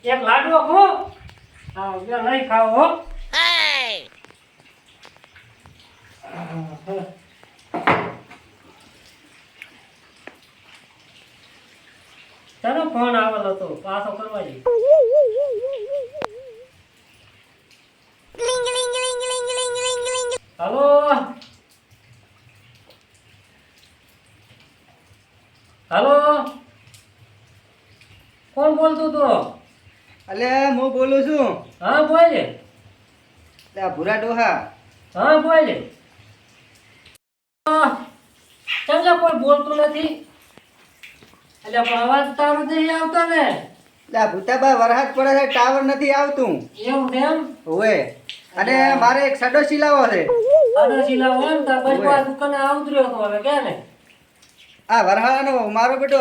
એક લાડવો ખો હા જો નહીં ખાવો હો ચાલો ફોન આવેલો તો પાછો કરવા જઈએ હલો હલો કોણ બોલતું તો અલે હું બોલું છું. હા બોલે લે ભૂરા ડોહા. હા બોલે ચાલો કોઈ બોલતું નથી એટલે પણ અવાજ તારો નહીં આવતો ને લે ભૂતાબા વરસાદ પડે છે ટાવર નથી આવતું. એવું છે એમ ઓવે અને મારે એક સડો સિલાવો છે. આડોશી લાવો એમ તાર બજવા દુકાને આવતર્યો તો હવે કે ને આ વરહાનો મારો બેટો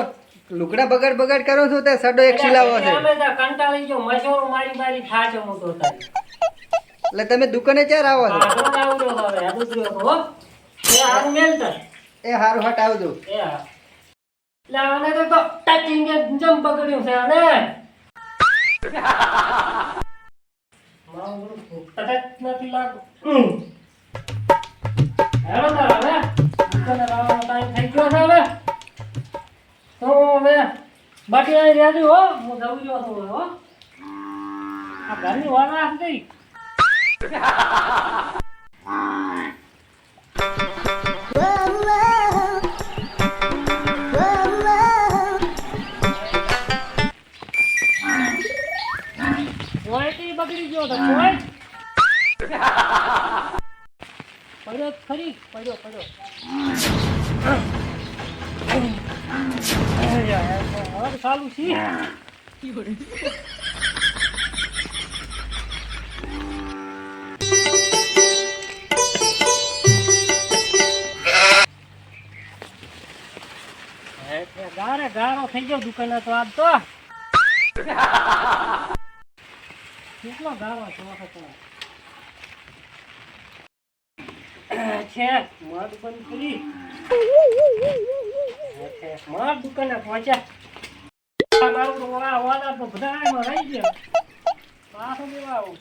લુગડા બગાડ બગાડ કરો છો તે સડો એક સિલાવો છે. અમે તો કંટાળી ગયો મશોર મારી મારી થાચો મોટો થાય એટલે તમે દુકાને ચાર આવો છો? આ ઘર આવજો હવે આ દુસર્યો તો હો એ હારું મેલતા એ હારું હટ આવજો. એ હા લે આને તો ટચિંગ જમ પકડ્યું છે આને મારું તટચ નથી લાગતું હેલો તાર હવે દુકાને લાવવાનો ટાઈમ થઈ ગયો છે હવે તો હવે બાકી અહીં રેડી હો હું જવું જો છું હો આ ઘરની વાના હતી ક્વોલિટી બગડી ગયો તો કોઈ પડ્યો ખરી પડ્યો હવે ચાલુ છે ગારે ગારો થઈ ગયો દુકાને તો આજ તો કેટલો ગારો છે મધ બંધ કરી માર દુકાને પહોંચ્યા મારું તો વાળા તો બધા એમાં રહી ગયા પાછો દેવા આવું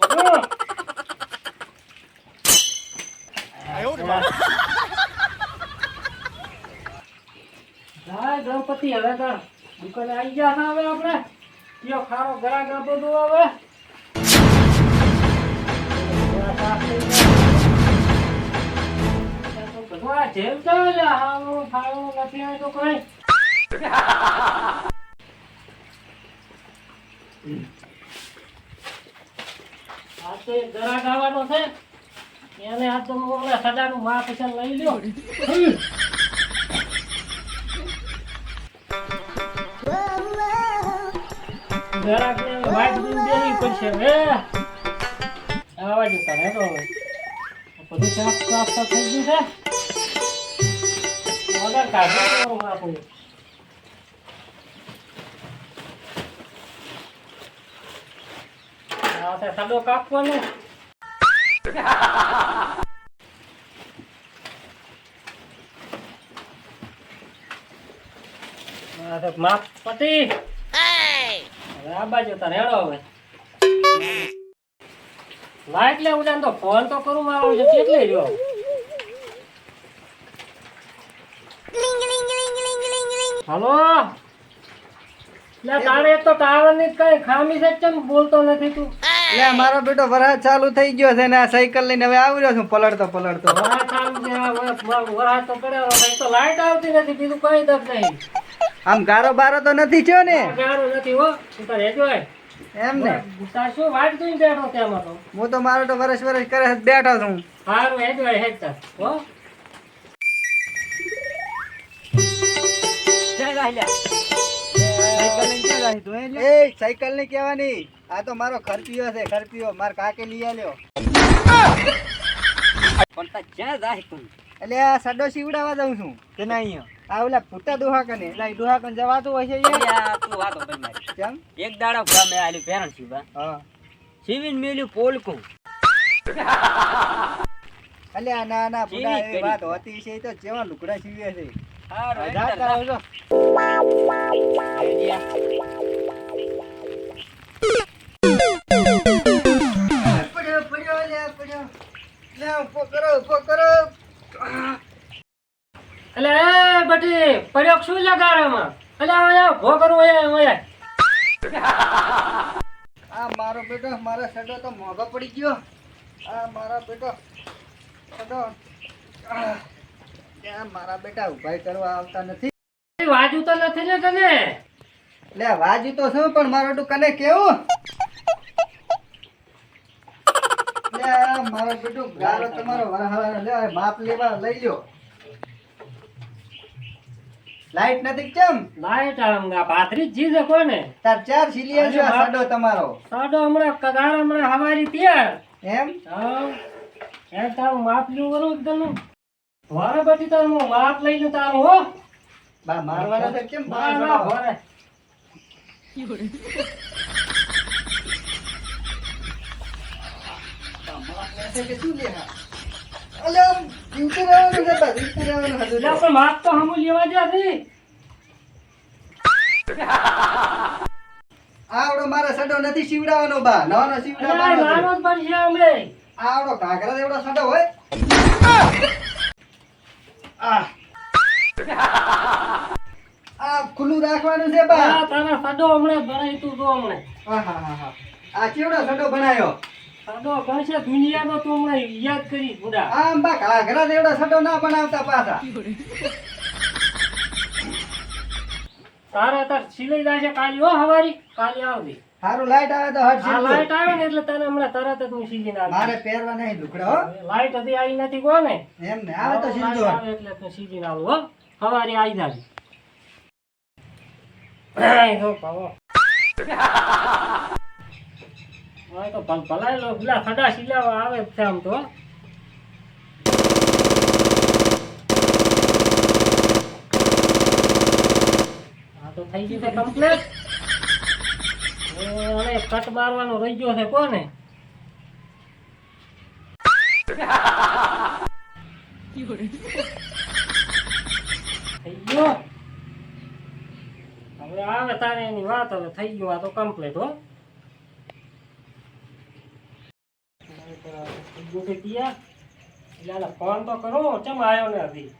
જય ગણપતિ હવે તો દુકાને આવી ગયા હતા હવે આપણે કયો ખારો ગ્રાહક આપો તો હવે બધું જેમ ચાલે હાવું ખાવું નથી આવે તો કઈ આ તો એક ગ્રાહક આવવાનો છે એને આ તો સદાનું માં પૈસા લઈ લ્યો ગ્રાહક ને વાટ દેવી પડશે હવે આવા જતા હે તો હવે બધું સાફ સાફ થઈ ગયું છે ઓર્ડર કાઢો આપું આ તે સડો કાપવાનો આ તો માપ પતી હવે આ બાજુ તાર હેડો હવે લાઈટ લે ઉડાન તો ફોન તો કરું મારો છે કેટલે રહ્યો હલો લે તારે તો ટાવર ની કઈ ખામી છે કેમ બોલતો નથી તું લે મારો બેટો વરસાદ ચાલુ થઈ ગયો છે ને આ સાયકલ લઈને હવે આવી રહ્યો છું પલળતો વરસાદ ચાલુ છે વરસાદ તો પડ્યો તો લાઈટ આવતી નથી બીજું કઈ દસ નહીં આમ ગારો બારો તો નથી થયો ને? ગારો નથી હો તું તાર હેજો એમ ને તાર શું વાટ જોઈને બેઠો તેમાં તો હું તો મારો તો વરસ કરે છે બેઠો છું. સારું હેજો હેજતા હો એ સાયકલ ને કહેવાની આ તો મારો ખર્ચિયો છે ખર્ચિયો માર કાકે લઈ આલ્યો પણ તા ક્યાં જાય તું એટલે આ સડો સીવડાવવા જાઉં છું કે ના અહીંયા આ ઓલા ફૂટા દોહા કને એટલે દોહા કને જવાતું હોય છે યાર તું વાતો કરી મારી કેમ એક દાડો ગામે આલી પેરણ સીવા હા સીવીન મેલ્યું પોલકું અલ્યા ના ના બુડા એ વાત હોતી છે તો જેવા લુગડા સીવે છે હારું હજાર કરાવજો એટલે એ બટી પ્રયોગ શું લગાડવામાં એટલે અહીંયા ભો કરું અહીંયા આ મારો બેટો મારો સડો તો મોંઘો પડી ગયો. આ મારા બેટો સડો મારા બેટા ઉભાઈ કરવા આવતા નથી. વાજુ તો નથી ને તને લે વાજી તો શું પણ મારો બેટું કને કેવું લે મારો બેટું ગારો તમારો વરહાળાનો લે માપ લેવા લઈ લ્યો. લાઈટ નથી કેમ લાઈટ ભાતરી જી છે કોને તાર ચાર સિલિયર છે આ સડો તમારો સાડો હમણાં કગાર હમણાં હવારી ત્યાં એમ હા એ તારું માપ લ્યું કરું એકદમ વારે બટી તારું હું માપ લઈ લઉં તારું હો બા મારવાના છે કેમ ના ના ભરે કે શું લે હા અલે જીવતું રહેવાનું છે બા જીવતું રહેવાનું હતું એટલે પણ માપ તો હમું લેવા જાતી આવડો મારા સડો નથી સીવડાવવાનો બા નાનો સીવડાવવાનો નાનો જ બનશે હમણે આવડો ઘાઘરા જેવડો સડો હોય આ ખુલ્લું રાખવાનું છે બા હા તારા સાડો હમણાં બનાવી તું જો હમણાં હા આ કેવડો સડો બનાવ્યો સાડો ગણશે દુનિયાનો તું હમણાં યાદ કરી બુડા આમ બા ઘાઘરા જેવડો સડો ના બનાવતા પાછા તારે તાર સિલાઈ જાય કાલી હો હવારી કાલી આવતી સારું લાઈટ આવે તો હટ આ લાઈટ આવે ને એટલે તને હમણાં તરત જ હું સીધી ના મારે પહેરવા નહીં દુખડા હો લાઈટ હજી આવી નથી કોને એમ ને આવે તો સીધો આવે એટલે તું સીધી ના આવું હો હવારી આવી જાય જો પાવો હા તો ભલાઈ લો પેલા સડા સિલાવા આવે છે આમ તો તો થઈ ગયું છે કમ્પ્લીટ અને કટ મારવાનો રહી ગયો છે કોને થઈ ગયો હવે આવે તારે એની વાત હવે થઈ ગયો આ તો કમ્પ્લીટ હો ફોન તો કરો ચમ આવ્યો ને હજી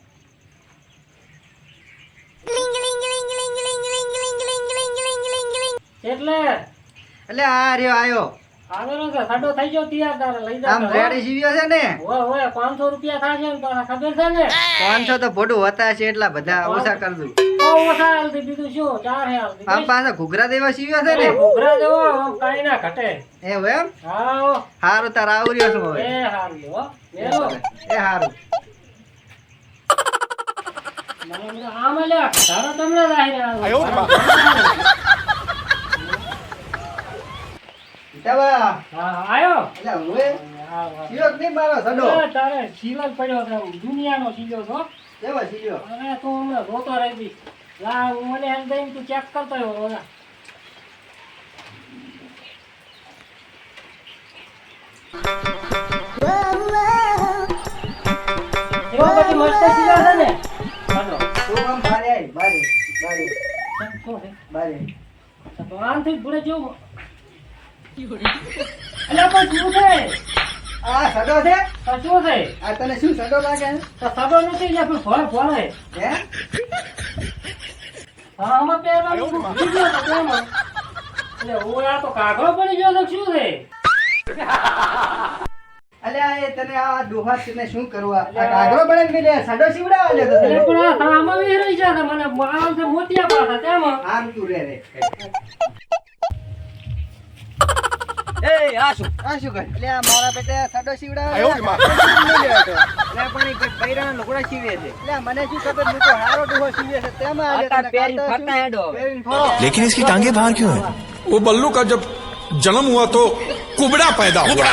એટલે આ રહ્યો આયો આવેલો છે સાડો થઈ ગયો તૈયાર તારે લઈ જા આમ રેડી સીવ્યો છે ને ઓય 500 રૂપિયા થાશે ને તારા ખબર છે ને 500 તો ભોડું હતા છે એટલા બધા ઓછા કર દઉં ઓ ઓછા હાલતી બીજું શું ચાર હે હાલતી આમ પાછા ઘૂઘરા દેવા સીવ્યો છે ને ઘૂઘરા દેવો કાઈ ના ઘટે એવું એમ હા હારું તાર આવર્યો છું હવે એ હારું હો મેલો એ હારું મને આમ લ્યા તારો તમને રાહી આયો માં. ઈટાવા હા આયો એટલે હવે હા સીવ્યો કે નહીં મારો સડો તારે શીલો પડ્યો છે દુનિયાનો શીલો છો કેવો સીવ્યો અરે તું હમણાં રોતો રહી દી લા મને એમ દઈને તું ચેક કરતો હોય ઓલા એવો બધી મસ્ત શીલો છે ને હાલો તું આમ બારે આય બારે બારે શું છે બારે તો આનથી ભૂલે જેવું અલા પણ શું છે આ સડો છે તો શું છે આ તને શું સડો લાગે તો સબો નથી લે પણ ફોન ફોન હે હે હા આમાં પહેરવાનું ભૂલી ગયો તો કેમ એટલે ઓલા તો કાગળો પડી ગયો તો શું છે અલ્યા એ તને આ ડોહા તને શું કરવા આ કાગરો બનાવી લે સડો સીવડાવા લે તો એટલે તને પણ આ આમાં વેરાઈ જાય મને માલ છે મોતિયા પાછા તેમાં આમ તું રે એ આ શું કરે એટલે આ મારા બેટે સડો સીવડાવે આયો કે માં. એટલે પણ એ બૈરાના લુગડા સીવે છે એટલે મને શું ખબર હું તો હારો ડોહો સીવે છે તેમાં આજે આટા તને પહેરીને કાઢતા ફરતા હેડો. પહેરીને ફરો. लेकिन इसकी टांगे बाहर क्यों है? वो बल्लू का जब जन्म हुआ तो कुबड़ा पैदा हुआ।